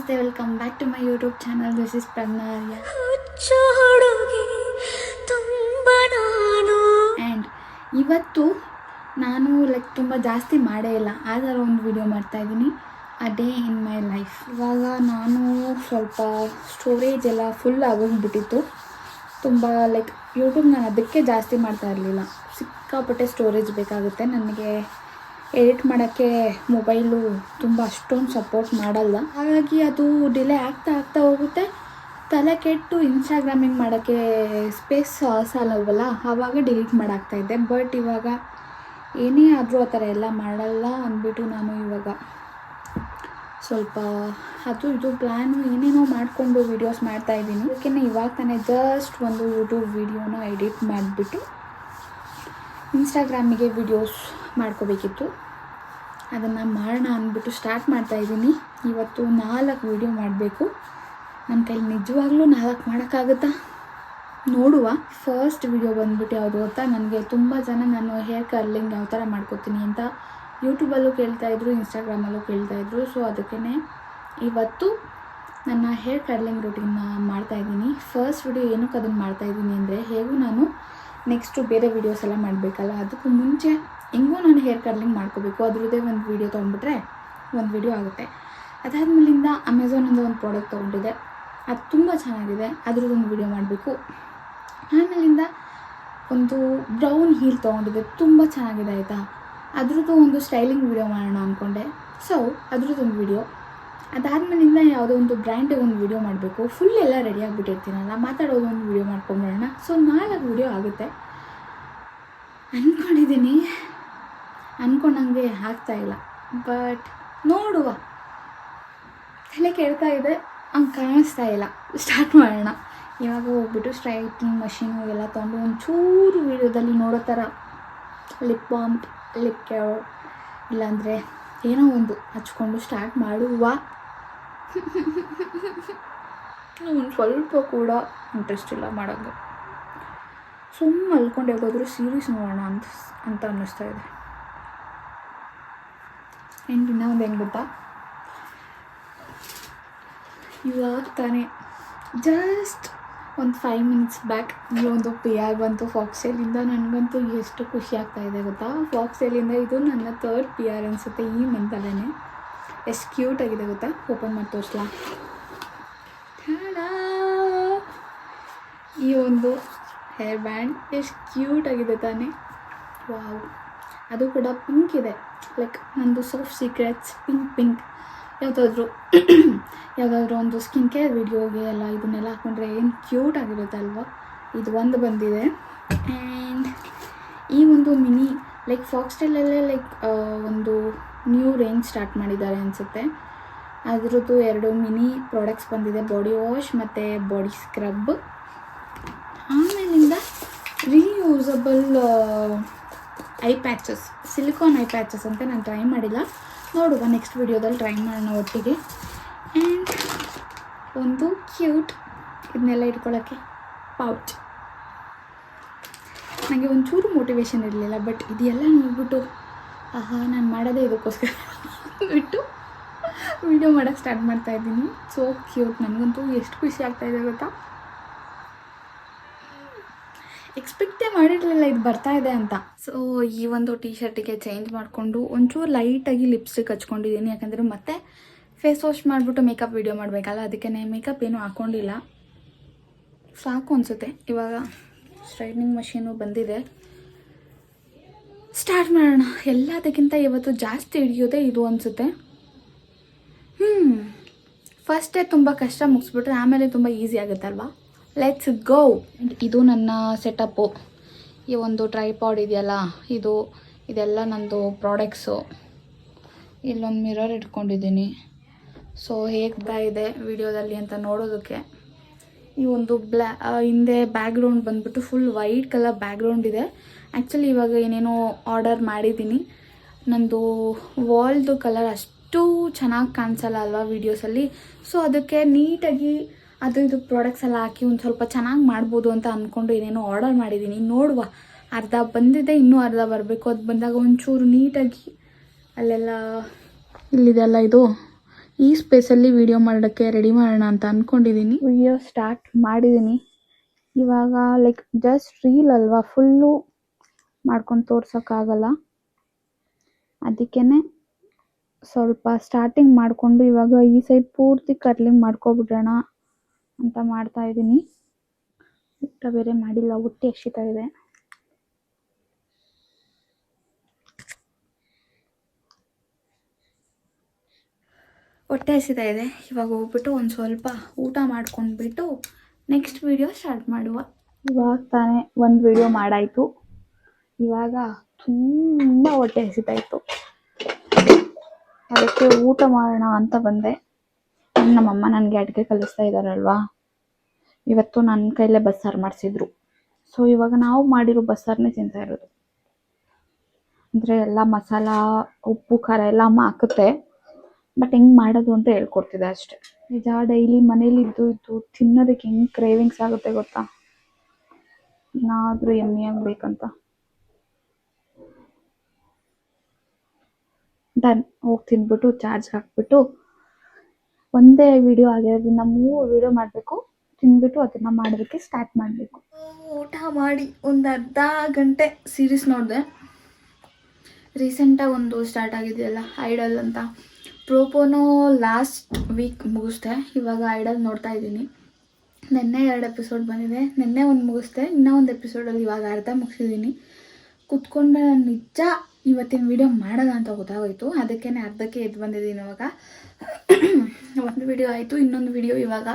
ನಮಸ್ತೆ, welcome back to my YouTube channel. This is Prajna Arya. And ಇವತ್ತು ನಾನು ತುಂಬ ಜಾಸ್ತಿ ಮಾಡೇ ಇಲ್ಲ, ಆ ಥರ ಒಂದು ವಿಡಿಯೋ ಮಾಡ್ತಾಯಿದ್ದೀನಿ, a day in my life. ಇವಾಗ ನಾನು ಸ್ವಲ್ಪ ಸ್ಟೋರೇಜ್ ಎಲ್ಲ ಫುಲ್ ಆಗೋಗ್ಬಿಟ್ಟಿತ್ತು. ತುಂಬ ಯೂಟ್ಯೂಬ್ ನಾನು ಅದಕ್ಕೆ ಜಾಸ್ತಿ ಮಾಡ್ತಾ ಇರಲಿಲ್ಲ. ಸಿಕ್ಕಾಪಟ್ಟೆ ಸ್ಟೋರೇಜ್ ಬೇಕಾಗುತ್ತೆ ನನಗೆ. ಎಡಿಟ್ ಮಾಡೋಕ್ಕೆ ಮೊಬೈಲು ತುಂಬ ಅಷ್ಟೊಂದು ಸಪೋರ್ಟ್ ಮಾಡಲ್ಲ. ಹಾಗಾಗಿ ಅದು ಡಿಲೇ ಆಗ್ತಾ ಹೋಗುತ್ತೆ. ತಲೆ ಕೆಟ್ಟು ಇನ್ಸ್ಟಾಗ್ರಾಮಿಂಗ್ ಮಾಡೋಕ್ಕೆ ಸ್ಪೇಸ್ ಸಾಲಲ್ವಲ್ಲ, ಆವಾಗ ಡಿಲೀಟ್ ಮಾಡಾಕ್ತಾಯಿದ್ದೆ. ಬಟ್ ಇವಾಗ ಏನೇ ಆದರೂ ಆ ಥರ ಎಲ್ಲ ಮಾಡಲ್ಲ ಅಂದ್ಬಿಟ್ಟು ನಾನು ಇವಾಗ ಸ್ವಲ್ಪ ಅದು ಇದು ಪ್ಲ್ಯಾನು ಏನೇನೋ ಮಾಡಿಕೊಂಡು ವೀಡಿಯೋಸ್ ಮಾಡ್ತಾಯಿದ್ದೀನಿ. ಅದಕ್ಕೆ ಇವಾಗ ತಾನೇ ಜಸ್ಟ್ ಒಂದು ಯೂಟ್ಯೂಬ್ ವೀಡಿಯೋನ ಎಡಿಟ್ ಮಾಡಿಬಿಟ್ಟು ಇನ್ಸ್ಟಾಗ್ರಾಮಿಗೆ ವೀಡಿಯೋಸ್ ಮಾಡ್ಕೋಬೇಕಿತ್ತು. ಅದನ್ನು ಮಾಡೋಣ ಅಂದ್ಬಿಟ್ಟು ಸ್ಟಾರ್ಟ್ ಮಾಡ್ತಾಯಿದ್ದೀನಿ. ಇವತ್ತು 4 ವೀಡಿಯೋ ಮಾಡಬೇಕು. ನನ್ನ ಕೈಲಿ ನಿಜವಾಗ್ಲೂ 4 ಮಾಡೋಕ್ಕಾಗುತ್ತಾ ನೋಡುವ. ಫಸ್ಟ್ ವೀಡಿಯೋ ಬಂದುಬಿಟ್ಟು ಯಾವುದು ಗೊತ್ತಾ, ನನಗೆ ತುಂಬ ಜನ ನಾನು ಹೇರ್ ಕರ್ಲಿಂಗ್ ಯಾವ ಥರ ಮಾಡ್ಕೋತೀನಿ ಅಂತ ಯೂಟ್ಯೂಬಲ್ಲೂ ಕೇಳ್ತಾಯಿದ್ರು, ಇನ್ಸ್ಟಾಗ್ರಾಮಲ್ಲೂ ಕೇಳ್ತಾಯಿದ್ರು. ಸೊ ಅದಕ್ಕೇ ಇವತ್ತು ನನ್ನ ಹೇರ್ ಕರ್ಲಿಂಗ್ ರೂಟೀನ್ನ ಮಾಡ್ತಾಯಿದ್ದೀನಿ. ಫಸ್ಟ್ ವೀಡಿಯೋ ಏನಕ್ಕೆ ಅದನ್ನು ಮಾಡ್ತಾಯಿದ್ದೀನಿ ಅಂದರೆ, ಹೇಗೂ ನಾನು ನೆಕ್ಸ್ಟು ಬೇರೆ ವೀಡಿಯೋಸ್ ಎಲ್ಲ ಮಾಡಬೇಕಲ್ಲ, ಅದಕ್ಕೂ ಮುಂಚೆ ಹೆಂಗೂ ನಾನು ಹೇರ್ ಕರ್ಲಿಂಗ್ ಮಾಡ್ಕೋಬೇಕು. ಅದರದ್ದೇ ಒಂದು ವೀಡಿಯೋ ತೊಗೊಂಡ್ಬಿಟ್ರೆ ಒಂದು ವೀಡಿಯೋ ಆಗುತ್ತೆ. ಅದಾದಮೇಲಿಂದ ಅಮೆಝಾನಿಂದ ಒಂದು ಪ್ರಾಡಕ್ಟ್ ತೊಗೊಂಡಿದ್ದೆ, ಅದು ತುಂಬ ಚೆನ್ನಾಗಿದೆ, ಅದ್ರದ್ದೊಂದು ವೀಡಿಯೋ ಮಾಡಬೇಕು. ಆಮೇಲಿಂದ ಒಂದು ಬ್ರೌನ್ ಹೀಲ್ ತೊಗೊಂಡಿದ್ದೆ, ತುಂಬ ಚೆನ್ನಾಗಿದೆ ಆಯಿತಾ, ಅದ್ರದ್ದು ಒಂದು ಸ್ಟೈಲಿಂಗ್ ವೀಡಿಯೋ ಮಾಡೋಣ ಅಂದ್ಕೊಂಡೆ. So ಅದ್ರದ್ದೊಂದು video. ಅದಾದಮೇಲಿಂದ ಯಾವುದೋ ಒಂದು ಬ್ರ್ಯಾಂಡಿಗೆ ಒಂದು ವೀಡಿಯೋ ಮಾಡಬೇಕು. ಫುಲ್ ಎಲ್ಲ ರೆಡಿ ಆಗಿಬಿಟ್ಟಿರ್ತೀನಲ್ಲ, ಮಾತಾಡೋದು ಒಂದು ವೀಡಿಯೋ ಮಾಡ್ಕೊಂಬಿಡೋಣ. ಸೊ 4 ವೀಡಿಯೋ ಆಗುತ್ತೆ ಅಂದ್ಕೊಂಡಿದ್ದೀನಿ. ಅಂದ್ಕೊಂಡಂಗೆ ಆಗ್ತಾಯಿಲ್ಲ, ಬಟ್ ನೋಡುವ. ತಲೆ ಕೇಳ್ತಾ ಇದೆ, ಹಂಗೆ ಕಾಣಿಸ್ತಾ ಇಲ್ಲ. ಸ್ಟಾರ್ಟ್ ಮಾಡೋಣ. ಇವಾಗ ಹೋಗ್ಬಿಟ್ಟು ಸ್ಟ್ರೈಟ್ನಿಂಗ್ ಮಷೀನು ಎಲ್ಲ ತೊಗೊಂಡು ಒಂಚೂರು ವೀಡಿಯೋದಲ್ಲಿ ನೋಡೋ ಥರ ಲಿಪ್ ಬಾಮ್, ಲಿಪ್ ಕೇರ್ ಇಲ್ಲಾಂದರೆ ಏನೋ ಒಂದು ಹಚ್ಕೊಂಡು ಸ್ಟಾರ್ಟ್ ಮಾಡುವ. ಒಂದು ಸ್ವಲ್ಪ ಕೂಡ ಇಂಟ್ರೆಸ್ಟ್ ಇಲ್ಲ ಮಾಡೋದು. ಸುಮ್ಮನೆ ಮಲ್ಕೊಂಡು ಹೋಗೋದ್ರು ಸೀರೀಸ್ ನೋಡೋಣ ಅಂತ ಅನ್ನಿಸ್ತಾ ಇದೆ. ಆ್ಯಂಡ್ ಇನ್ನೂ ಒಂದು ಹೆಂಗೆ ಗೊತ್ತಾ, ಇವಾಗ ತಾನೇ ಜಸ್ಟ್ ಒಂದು 5 ಮಿನಿಟ್ಸ್ ಬ್ಯಾಕ್ ಈ ಒಂದು PR ಬಂತು ಫಾಕ್ಸೆಲಿಂದ. ನನಗಂತೂ ಎಷ್ಟು ಖುಷಿ ಆಗ್ತಾಯಿದೆ ಗೊತ್ತಾ. ಫಾಕ್ಸೆಲಿಂದ ಇದು ನನ್ನ 3rd PR ಅನಿಸುತ್ತೆ ಈ ಮಂತಲ್ಲೇ. ಎಷ್ಟು ಕ್ಯೂಟಾಗಿದೆ ಗೊತ್ತಾ. ಓಪನ್ ಮಾಡಿ ತೋರಿಸ್ಲಾ. ಈ ಒಂದು ಹೇರ್ ಬ್ಯಾಂಡ್ ಎಷ್ಟು ಕ್ಯೂಟಾಗಿದೆ ತಾನೇ. ವಾವ್. ಅದು ಕೂಡ ಪಿಂಕ್ ಇದೆ, ನಂದು ಸಾಫ್ಟ್ ಸೀಕ್ರೆಟ್ಸ್ ಪಿಂಕ್. ಯಾವುದಾದ್ರೂ ಒಂದು ಸ್ಕಿನ್ ಕೇರ್ ವಿಡಿಯೋಗೆ ಎಲ್ಲ ಇದನ್ನೆಲ್ಲ ಹಾಕ್ಕೊಂಡ್ರೆ ಏನು ಕ್ಯೂಟಾಗಿರುತ್ತೆ ಅಲ್ವಾ. ಇದು ಒಂದು ಬಂದಿದೆ. ಆ್ಯಂಡ್ ಈ ಒಂದು ಮಿನಿ ಫಾಕ್ಸ್ಟೈಲಲ್ಲೇ ಒಂದು ನ್ಯೂ ರೇಂಜ್ ಸ್ಟಾರ್ಟ್ ಮಾಡಿದ್ದಾರೆ ಅನಿಸುತ್ತೆ. ಅದರದ್ದು 2 ಮಿನಿ ಪ್ರಾಡಕ್ಟ್ಸ್ ಬಂದಿದೆ, ಬಾಡಿ ವಾಶ್ ಮತ್ತು ಬಾಡಿ ಸ್ಕ್ರಬ್. ಆಮೇಲಿಂದ reusable I patches, silicon I patches ಅಂತ ನಾನು ಟ್ರೈ ಮಾಡಿಲ್ಲ. ನೋಡುವ, ನೆಕ್ಸ್ಟ್ ವೀಡಿಯೋದಲ್ಲಿ ಟ್ರೈ ಮಾಡೋಣ ಒಟ್ಟಿಗೆ. ಆ್ಯಂಡ್ ಒಂದು ಕ್ಯೂಟ್ ಇದನ್ನೆಲ್ಲ ಇಟ್ಕೊಳ್ಳೋಕ್ಕೆ ಪೌಚ್. ನನಗೆ ಒಂಚೂರು ಮೋಟಿವೇಶನ್ ಇರಲಿಲ್ಲ, ಬಟ್ ಇದೆಲ್ಲ ನೋಡ್ಬಿಟ್ಟು ನಾನು ಮಾಡೋದೇ ಇದಕ್ಕೋಸ್ಕರ ಬಿಟ್ಟು ವೀಡಿಯೋ ಮಾಡೋಕ್ಕೆ ಸ್ಟಾರ್ಟ್ ಮಾಡ್ತಾಯಿದ್ದೀನಿ. So cute. ನನಗಂತೂ ಎಷ್ಟು ಖುಷಿ ಆಗ್ತಾಯಿದೆ ಗೊತ್ತಾ. ಎಕ್ಸ್ಪೆಕ್ಟೇ ಮಾಡಿರಲಿಲ್ಲ ಇದು ಬರ್ತಾ ಇದೆ ಅಂತ. ಸೊ ಈ ಒಂದು ಟೀ ಶರ್ಟಿಗೆ ಚೇಂಜ್ ಮಾಡಿಕೊಂಡು ಒಂಚೂರು ಲೈಟಾಗಿ ಲಿಪ್ಸ್ಟಿಕ್ ಹಚ್ಕೊಂಡಿದ್ದೀನಿ, ಯಾಕಂದರೆ ಮತ್ತೆ ಫೇಸ್ ವಾಶ್ ಮಾಡಿಬಿಟ್ಟು ಮೇಕಪ್ ವೀಡಿಯೋ ಮಾಡಬೇಕಲ್ಲ, ಅದಕ್ಕೆ ಮೇಕಪ್ ಏನೂ ಹಾಕ್ಕೊಂಡಿಲ್ಲ. ಸಾಕು ಅನಿಸುತ್ತೆ. ಇವಾಗ ಸ್ಟ್ರೈಟ್ನಿಂಗ್ ಮಷೀನು ಬಂದಿದೆ, ಸ್ಟಾರ್ಟ್ ಮಾಡೋಣ. ಎಲ್ಲದಕ್ಕಿಂತ ಇವತ್ತು ಜಾಸ್ತಿ ಹಿಡಿಯೋದೇ ಇದು ಅನಿಸುತ್ತೆ. ಫಸ್ಟೇ ತುಂಬ ಕಷ್ಟ ಮುಗಿಸ್ಬಿಟ್ರೆ ಆಮೇಲೆ ತುಂಬ ಈಸಿ ಆಗುತ್ತಲ್ವಾ. Let's go. ಇದು ನನ್ನ ಸೆಟಪ್ಪು. ಈ ಒಂದು ಟ್ರೈಪಾಡ್ ಇದೆಯಲ್ಲ, ಇದೆಲ್ಲ ನಂದು ಪ್ರಾಡಕ್ಟ್ಸು. ಇಲ್ಲೊಂದು ಮಿರರ್ ಇಟ್ಕೊಂಡಿದ್ದೀನಿ. ಸೊ ಹೇಗ್ತಾ ಇದೆ ವಿಡಿಯೋದಲ್ಲಿ ಅಂತ ನೋಡೋದಕ್ಕೆ. ಈ ಒಂದು ಹಿಂದೆ ಬ್ಯಾಕ್ಗ್ರೌಂಡ್ ಬಂದುಬಿಟ್ಟು ಫುಲ್ ವೈಟ್ ಕಲರ್ ಬ್ಯಾಕ್ಗ್ರೌಂಡ್ ಇದೆ. ಆ್ಯಕ್ಚುಲಿ ಇವಾಗ ಏನೇನೋ ಆರ್ಡರ್ ಮಾಡಿದ್ದೀನಿ. ನಂದು ವಾಲ್ದು ಕಲರ್ ಅಷ್ಟು ಚೆನ್ನಾಗಿ ಕಾಣಿಸಲ್ಲ ಅಲ್ವಾ ವೀಡಿಯೋಸಲ್ಲಿ. ಸೊ ಅದಕ್ಕೆ ನೀಟಾಗಿ ಇದು ಪ್ರಾಡಕ್ಟ್ಸ್ ಎಲ್ಲ ಹಾಕಿ ಒಂದು ಸ್ವಲ್ಪ ಚೆನ್ನಾಗಿ ಮಾಡ್ಬೋದು ಅಂತ ಅಂದ್ಕೊಂಡು ಏನೇನೋ ಆರ್ಡರ್ ಮಾಡಿದ್ದೀನಿ. ನೋಡುವ, ಅರ್ಧ ಬಂದಿದೆ, ಇನ್ನೂ ಅರ್ಧ ಬರಬೇಕು. ಅದು ಬಂದಾಗ ಒಂಚೂರು ನೀಟಾಗಿ ಅಲ್ಲೆಲ್ಲ ಇಲ್ಲಿದೆಲ್ಲ ಇದು ಈ ಸ್ಪೇಸಲ್ಲಿ ವಿಡಿಯೋ ಮಾಡೋಕ್ಕೆ ರೆಡಿ ಮಾಡೋಣ ಅಂತ ಅಂದ್ಕೊಂಡಿದ್ದೀನಿ. ವಿಡಿಯೋ ಸ್ಟಾರ್ಟ್ ಮಾಡಿದ್ದೀನಿ. ಇವಾಗ ಲೈಕ್ ಜಸ್ಟ್ ರೀಲ್ ಅಲ್ವಾ, ಫುಲ್ಲು ಮಾಡ್ಕೊಂಡು ತೋರ್ಸೋಕ್ಕಾಗಲ್ಲ. ಅದಕ್ಕೇ ಸ್ವಲ್ಪ ಸ್ಟಾರ್ಟಿಂಗ್ ಮಾಡಿಕೊಂಡು ಇವಾಗ ಈ ಸೈಡ್ ಪೂರ್ತಿ ಕರ್ಲಿಂಗ್ ಮಾಡ್ಕೊಬಿಡೋಣ ಅಂತ ಮಾಡ್ತಾಯಿದ್ದೀನಿ. ಊಟ ಬೇರೆ ಮಾಡಿಲ್ಲ, ಹೊಟ್ಟೆ ಎಸಿತಾ ಇದೆ. ಹೊಟ್ಟೆ ಹಸಿತಾ ಇದೆ. ಇವಾಗ ಹೋಗ್ಬಿಟ್ಟು ಒಂದು ಸ್ವಲ್ಪ ಊಟ ಮಾಡ್ಕೊಂಡ್ಬಿಟ್ಟು ನೆಕ್ಸ್ಟ್ ವಿಡಿಯೋ ಸ್ಟಾರ್ಟ್ ಮಾಡುವ. ಇವಾಗ ತಾನೇ ಒಂದು ವಿಡಿಯೋ ಮಾಡಾಯಿತು. ಇವಾಗ ತುಂಬ ಹೊಟ್ಟೆ ಹಸಿತಾ ಇತ್ತು, ಅದಕ್ಕೆ ಊಟ ಮಾಡೋಣ ಅಂತ ಬಂದೆ. ನಮ್ಮಮ್ಮ ನನಗೆ ಅಡುಗೆ ಕಲಿಸ್ತಾ ಇದ್ದಾರಲ್ವಾ, ಇವತ್ತು ನನ್ನ ಕೈಲೇ ಬಸ್ಸಾರು ಮಾಡಿಸಿದ್ರು. ಸೊ ಇವಾಗ ನಾವು ಮಾಡಿರೋ ಬಸ್ಸಾರನ್ನೇ ತಿಂತಾ ಇರೋದು. ಅಂದರೆ ಎಲ್ಲ ಮಸಾಲ, ಉಪ್ಪು, ಖಾರ ಎಲ್ಲ ಅಮ್ಮ ಹಾಕುತ್ತೆ, ಬಟ್ ಹೆಂಗೆ ಮಾಡೋದು ಅಂತ ಹೇಳ್ಕೊಡ್ತಿದ್ದೆ ಅಷ್ಟೆ. ನಿಜ ಡೈಲಿ ಮನೇಲಿ ಇದ್ದು ತಿನ್ನೋದಕ್ಕೆ ಹೆಂಗೆ ಕ್ರೇವಿಂಗ್ಸ್ ಆಗುತ್ತೆ ಗೊತ್ತಾ, ಏನಾದರೂ ಎಮ್ಮಿಯಾಗಿ ಬೇಕಂತ. ಡನ್. ಹೋಗಿ ತಿಂದ್ಬಿಟ್ಟು ಚಾರ್ಜ್ ಹಾಕ್ಬಿಟ್ಟು ಒಂದೇ ವಿಡಿಯೋ ಆಗಿರೋದ್ರಿಂದ 3 ವಿಡಿಯೋ ಮಾಡಬೇಕು. ತಿಂದ್ಬಿಟ್ಟು ಅದನ್ನು ಮಾಡೋದಕ್ಕೆ ಸ್ಟಾರ್ಟ್ ಮಾಡಬೇಕು. ಊಟ ಮಾಡಿ ಒಂದು ಅರ್ಧ ಗಂಟೆ ಸೀರೀಸ್ ನೋಡಿದೆ. ರೀಸೆಂಟಾಗಿ ಒಂದು ಸ್ಟಾರ್ಟ್ ಆಗಿದೆಯಲ್ಲ ಐಡಲ್ ಅಂತ, ಪ್ರೋಪೋನೋ ಲಾಸ್ಟ್ ವೀಕ್ ಮುಗಿಸ್ದೆ. ಇವಾಗ ಐಡಲ್ ನೋಡ್ತಾ ಇದ್ದೀನಿ. ನಿನ್ನೆ 2 ಎಪಿಸೋಡ್ ಬಂದಿದೆ. ನಿನ್ನೆ ಒಂದು ಮುಗಿಸ್ದೆ, ಇನ್ನೂ ಒಂದು ಎಪಿಸೋಡಲ್ಲಿ ಇವಾಗ ಅರ್ಧ ಮುಗಿಸಿದ್ದೀನಿ. ಕುತ್ಕೊಂಡೆ ನಿಜ ಇವತ್ತಿನ ವಿಡಿಯೋ ಮಾಡೋಣ ಅಂತ ಗೊತ್ತಾಗೋಯ್ತು. ಅದಕ್ಕೇ ಅರ್ಧಕ್ಕೆ ಎದ್ದು ಬಂದಿದ್ದೀನಿ. ಇವಾಗ ಒಂದು ವಿಡಿಯೋ ಆಯಿತು, ಇನ್ನೊಂದು ವಿಡಿಯೋ ಇವಾಗ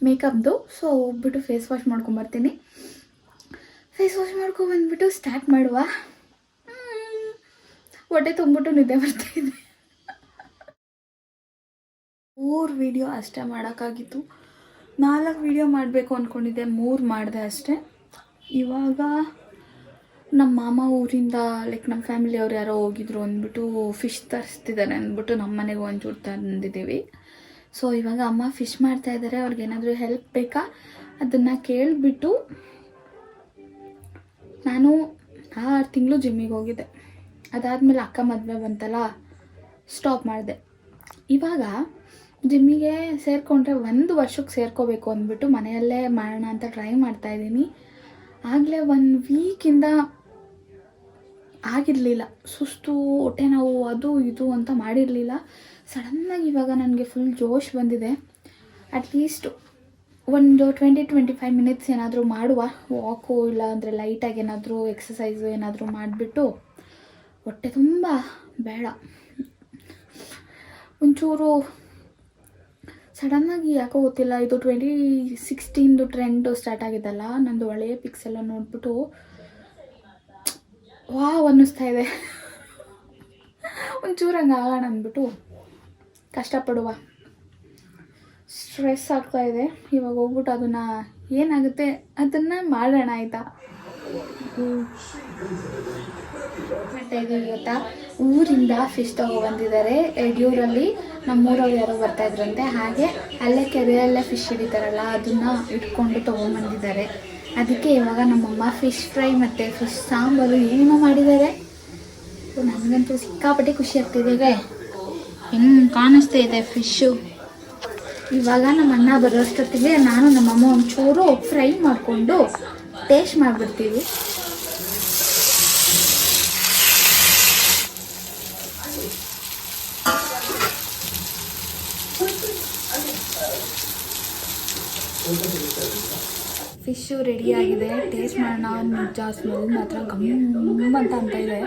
ಮೇಕಪ್ದು. ಸೊ ಹೋಗ್ಬಿಟ್ಟು ಫೇಸ್ ವಾಶ್ ಮಾಡ್ಕೊಂಬರ್ತೀನಿ. ಫೇಸ್ ವಾಶ್ ಮಾಡ್ಕೊಂಬಂದ್ಬಿಟ್ಟು ಸ್ಟಾರ್ಟ್ ಮಾಡುವ. ಹೊಟ್ಟೆ ತುಂಬಿಟ್ಟು ನಿದ್ದೆ ಬರ್ತಾಯಿದೆ. 3 ವಿಡಿಯೋ ಅಷ್ಟೇ ಮಾಡೋಕ್ಕಾಗಿತ್ತು. 4 ವಿಡಿಯೋ ಮಾಡಬೇಕು ಅಂದ್ಕೊಂಡಿದ್ದೆ, 3 ಮಾಡಿದೆ ಅಷ್ಟೇ. ಇವಾಗ ನಮ್ಮ ಮಾಮ ಊರಿಂದ ಲೈಕ್ ನಮ್ಮ ಫ್ಯಾಮಿಲಿಯವ್ರು ಯಾರೋ ಹೋಗಿದ್ರು ಅಂದ್ಬಿಟ್ಟು ಫಿಶ್ ತರಿಸ್ತಿದ್ದಾರೆ ಅಂದ್ಬಿಟ್ಟು ನಮ್ಮ ಮನೆಗೆ ಒಂಚೂರು ತಂದಿದ್ದೀವಿ. ಸೊ ಇವಾಗ ಅಮ್ಮ ಫಿಶ್ ಮಾಡ್ತಾಯಿದ್ದಾರೆ. ಅವ್ರಿಗೇನಾದರೂ ಹೆಲ್ಪ್ ಬೇಕಾ ಅದನ್ನು ಕೇಳಿಬಿಟ್ಟು ನಾನು 6 ತಿಂಗಳು ಜಿಮ್ಮಿಗೆ ಹೋಗಿದ್ದೆ. ಅದಾದಮೇಲೆ ಅಕ್ಕ ಮದುವೆ ಬಂತಲ್ಲ, ಸ್ಟಾಪ್ ಮಾಡಿದೆ. ಇವಾಗ ಜಿಮ್ಮಿಗೆ ಸೇರಿಕೊಂಡ್ರೆ 1 ವರ್ಷಕ್ಕೆ ಸೇರ್ಕೋಬೇಕು ಅಂದ್ಬಿಟ್ಟು ಮನೆಯಲ್ಲೇ ಮಾಡೋಣ ಅಂತ ಟ್ರೈ ಮಾಡ್ತಾಯಿದ್ದೀನಿ. ಆಗಲೇ 1 ವೀಕಿಂದ ಆಗಿರಲಿಲ್ಲ. ಸುಸ್ತು, ಹೊಟ್ಟೆ ನೋವು, ಅದು ಇದು ಅಂತ ಮಾಡಿರಲಿಲ್ಲ. ಸಡನ್ನಾಗಿ ಇವಾಗ ನನಗೆ ಫುಲ್ ಜೋಶ್ ಬಂದಿದೆ. ಅಟ್ಲೀಸ್ಟ್ ಒಂದು 20-25 ಮಿನಿಟ್ಸ್ ಏನಾದರೂ ಮಾಡುವ, ವಾಕು ಇಲ್ಲ ಅಂದರೆ ಲೈಟಾಗಿ ಏನಾದರೂ ಎಕ್ಸಸೈಸು ಏನಾದರೂ ಮಾಡಿಬಿಟ್ಟು ಹೊಟ್ಟೆ ತುಂಬ ಬೇಡ. ಒಂಚೂರು ಸಡನ್ನಾಗಿ ಯಾಕೋ ಗೊತ್ತಿಲ್ಲ, ಇದು 2016 ಟ್ರೆಂಡು ಸ್ಟಾರ್ಟ್ ಆಗಿದ್ದಲ್ಲ, ನಂದು ಹಳೆಯ ಪಿಕ್ಸ್ ಎಲ್ಲ ನೋಡಿಬಿಟ್ಟು ವಾವ್ ಅನ್ನಿಸ್ತಾ ಇದೆ. ಒಂಚೂರು ಹಂಗೆ ಆಗೋಣ ಅಂದ್ಬಿಟ್ಟು ಕಷ್ಟಪಡುವ. ಸ್ಟ್ರೆಸ್ ಆಗ್ತಾ ಇದೆ. ಇವಾಗ ಹೋಗ್ಬಿಟ್ಟು ಅದನ್ನು ಏನಾಗುತ್ತೆ ಅದನ್ನು ಮಾಡೋಣ, ಆಯಿತಾ? ಮಾಡ್ತಾ ಇದ್ದೀವಿ ಗೊತ್ತಾ, ಊರಿಂದ ಫಿಶ್ ತೊಗೊಬಂದಿದ್ದಾರೆ. ಯಡಿಯೂರಲ್ಲಿ ನಮ್ಮೂರಲ್ಲಿ ಯಾರೋ ಬರ್ತಾಯಿದ್ರಂತೆ, ಹಾಗೆ ಅಲ್ಲೇ ಕೆರೆಯಲ್ಲೇ ಫಿಶ್ ಹಿಡಿತಾರಲ್ಲ ಅದನ್ನು ಇಟ್ಕೊಂಡು ತೊಗೊಂಬಂದಿದ್ದಾರೆ. ಅದಕ್ಕೆ ಇವಾಗ ನಮ್ಮಮ್ಮ ಫಿಶ್ ಫ್ರೈ ಮತ್ತು ಫಿಶ್ ಸಾಂಬಾರು ಏನೇನೋ ಮಾಡಿದ್ದಾರೆ. ನನಗಂತೂ ಸಿಕ್ಕಾಪಟ್ಟೆ ಖುಷಿ ಆಗ್ತಿದೆ. ಹೆಂಗೆ ಕಾಣಿಸ್ತಾ ಇದೆ ಫಿಶ್ಶು. ಇವಾಗ ನಮ್ಮ ಅಣ್ಣ ಬರೋಷ್ಟೊತ್ತಿಗೆ ನಾನು ನಮ್ಮಮ್ಮ ಒಂಚೂರು ಫ್ರೈ ಮಾಡಿಕೊಂಡು ಟೇಸ್ಟ್ ಮಾಡಿಬಿಡ್ತೀವಿ. ಫಿಶ್ಶು ರೆಡಿಯಾಗಿದೆ, ಟೇಸ್ಟ್ ಮಾಡೋಣ. ನಿಜ ಸ್ಮೆಲ್ ಮಾತ್ರ ಗಮ್ ಅಂತ ಇದೆ.